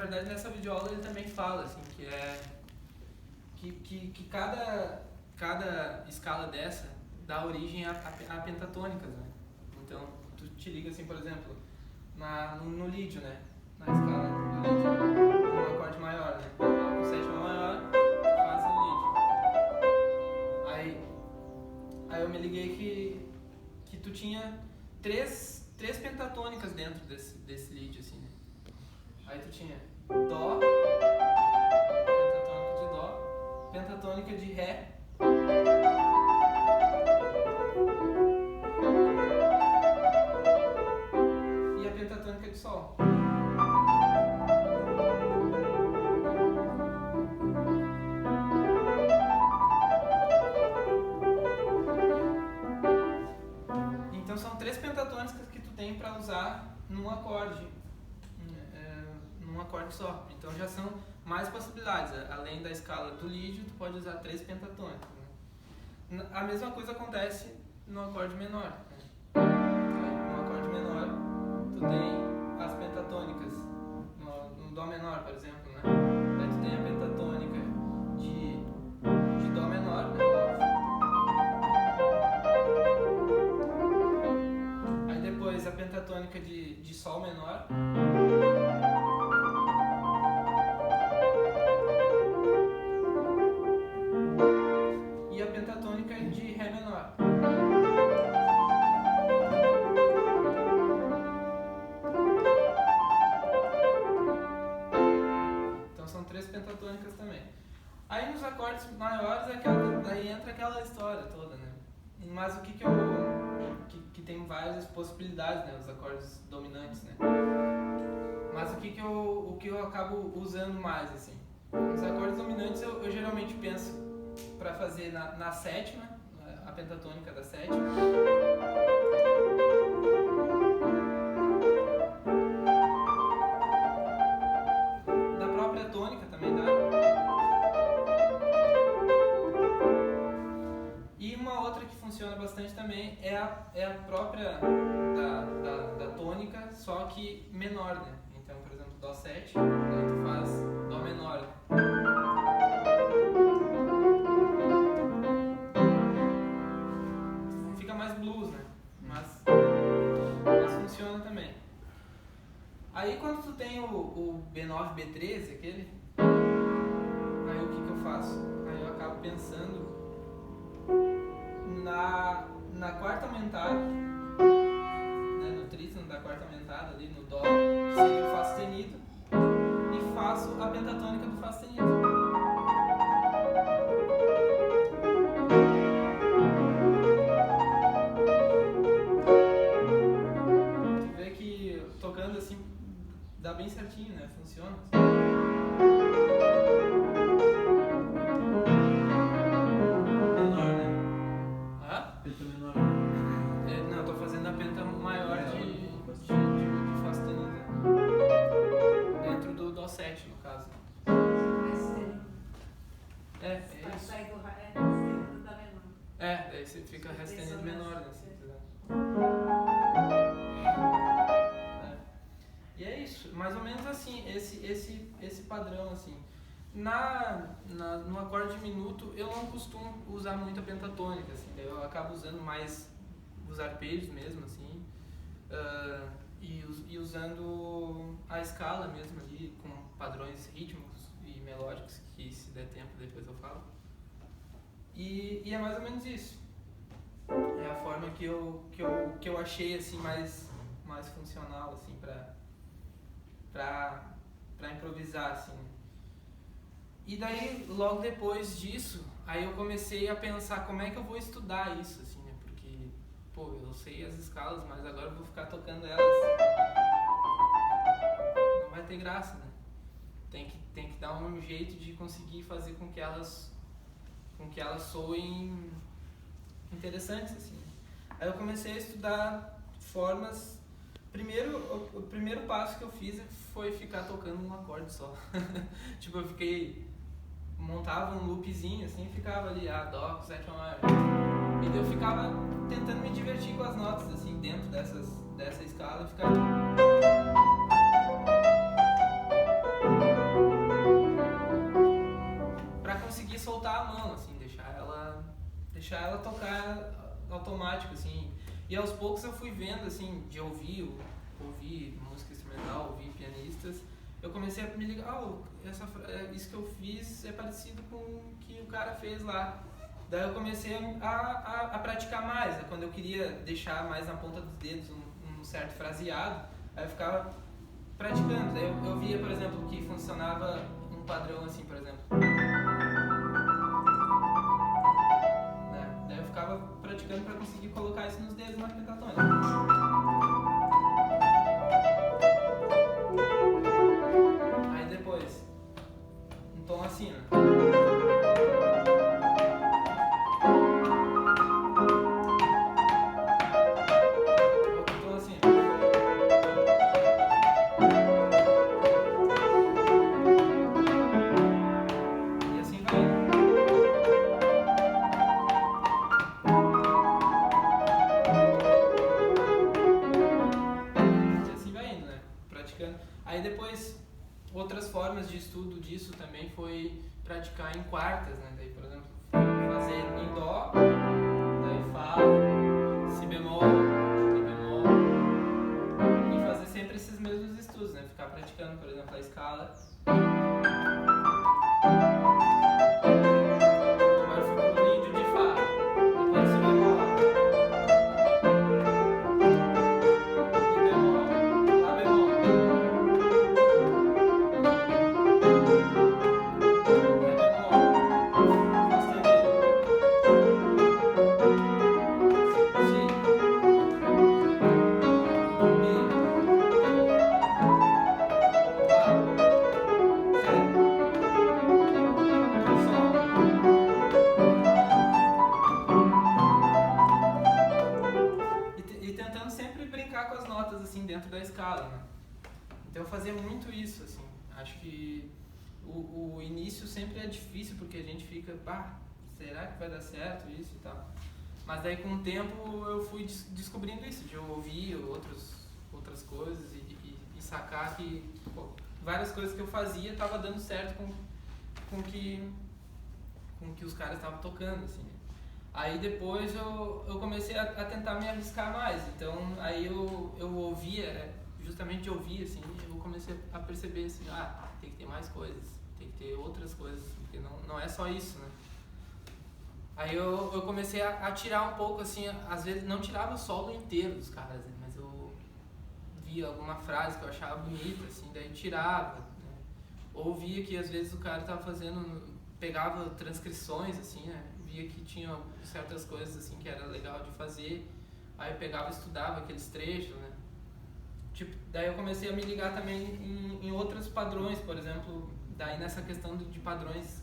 verdade, nessa videoaula ele também fala, assim, que é que cada escala dessa dá origem a pentatônicas, né? Então, tu te liga assim, por exemplo, no lídio, né? Na escala do lídio, um acorde maior, né? O sétima maior, faz o lídio. Aí eu me liguei que tu tinha três pentatônicas dentro desse lídio, assim, né? Aí tu tinha Dó, pentatônica de Dó, pentatônica de Ré, e a pentatônica de Sol. Então são três pentatônicas que tu tem para usar num acorde só. Então já são mais possibilidades. Além da escala do lídio, tu pode usar três pentatônicas, né? A mesma coisa acontece no acorde menor, né? No acorde menor, tu tem as pentatônicas. No Dó menor, por exemplo, né? Daí tu tem a pentatônica de Dó menor, né? Aí depois a pentatônica de Sol menor. E a pentatônica de Ré menor. Então são três pentatônicas também. Aí nos acordes maiores daí entra aquela história toda, né? Mas o que tem várias possibilidades, né? Os acordes dominantes, né? Mas o que eu acabo usando mais, assim? Os acordes dominantes eu geralmente penso para fazer na sétima, a pentatônica da sétima. Da própria tônica também dá. E uma outra que funciona bastante também é a própria da tônica, só que menor, né? Então, por exemplo, Dó 7, daí tu faz Dó menor. Fica mais blues, né? Mas funciona também. Aí quando tu tem o B9, B13, aquele, aí o que eu faço? Aí eu acabo pensando na quarta aumentada, né, no trítono da quarta aumentada ali no Dó, que seria o Fá sustenido, e faço a pentatônica do Fá sustenido. Tu vê que tocando assim dá bem certinho, né? Funciona. Penta menor. Não, eu tô fazendo a penta maior de Fá sustenido. Dentro do Dó 7, no caso. É isso. Daí você fica Ré sustenido menor, né? Se quiser. E é isso, mais ou menos assim, esse padrão, assim. No acorde diminuto eu não costumo usar muito a pentatônica, assim, eu acabo usando mais os arpejos mesmo, assim, e usando a escala mesmo ali, com padrões rítmicos e melódicos, que se der tempo depois eu falo. E é mais ou menos isso. É a forma que eu achei assim, mais funcional assim, pra improvisar, assim. E daí, logo depois disso, aí eu comecei a pensar como é que eu vou estudar isso, assim, né? Porque, pô, eu sei as escalas, mas agora eu vou ficar tocando elas. Não vai ter graça, né? Tem que dar um jeito de conseguir fazer com que elas soem interessantes, assim. Aí eu comecei a estudar formas. O primeiro passo que eu fiz foi ficar tocando um acorde só. Tipo, eu montava um loopzinho assim e ficava ali, Dó, sétima maior. E daí eu ficava tentando me divertir com as notas, assim, dentro dessa escala e ficava. deixar ela tocar automático, assim. E aos poucos eu fui vendo, assim, de ouvir música instrumental, ouvir pianistas, eu comecei a me ligar, isso que eu fiz é parecido com o que o cara fez lá. Daí eu comecei a praticar mais, né? Quando eu queria deixar mais na ponta dos dedos um certo fraseado, aí eu ficava praticando. Daí eu via, por exemplo, que funcionava um padrão assim, por exemplo. Né? Daí eu ficava praticando para conseguir colocar isso nos dedos na pentatônica. Aí depois, um tom acima. Outro tom acima. E assim vai indo. E assim vai indo, né? Praticando. Aí depois, outras formas de estudo disso também foi praticar em quartas, né? Daí, por exemplo, fazer em dó, daí fá, si bemol, mi bemol, e fazer sempre esses mesmos estudos, né? Ficar praticando, por exemplo, a escala. Agora eu fui pro índio de fá, depois si bemol, mi bemol, lá bemol, ré bemol, fá sustenido, si, mi, lá, ré, sol. E tentando sempre brincar com as notas assim dentro da escala, né? Então eu fazia muito isso, assim. Acho que o início sempre é difícil porque a gente fica, pá, será que vai dar certo isso e tal. Mas daí com o tempo eu fui descobrindo isso, de eu ouvir outras coisas e sacar que várias coisas que eu fazia tava dando certo com o que os caras estavam tocando, assim. Aí depois eu comecei a tentar me arriscar mais, então aí eu ouvia, justamente de ouvir, assim, eu comecei a perceber, assim, tem que ter mais coisas, tem que ter outras coisas, porque não é só isso, né? Aí eu comecei a tirar um pouco, assim, às vezes não tirava o solo inteiro dos caras, né? Mas eu via alguma frase que eu achava bonita, assim, daí tirava, né? Ou via que às vezes o cara tava pegava transcrições, assim, né? Via que tinha certas coisas, assim, que era legal de fazer, aí eu pegava e estudava aqueles trechos, né? Tipo, daí eu comecei a me ligar também em outros padrões, por exemplo, daí nessa questão de padrões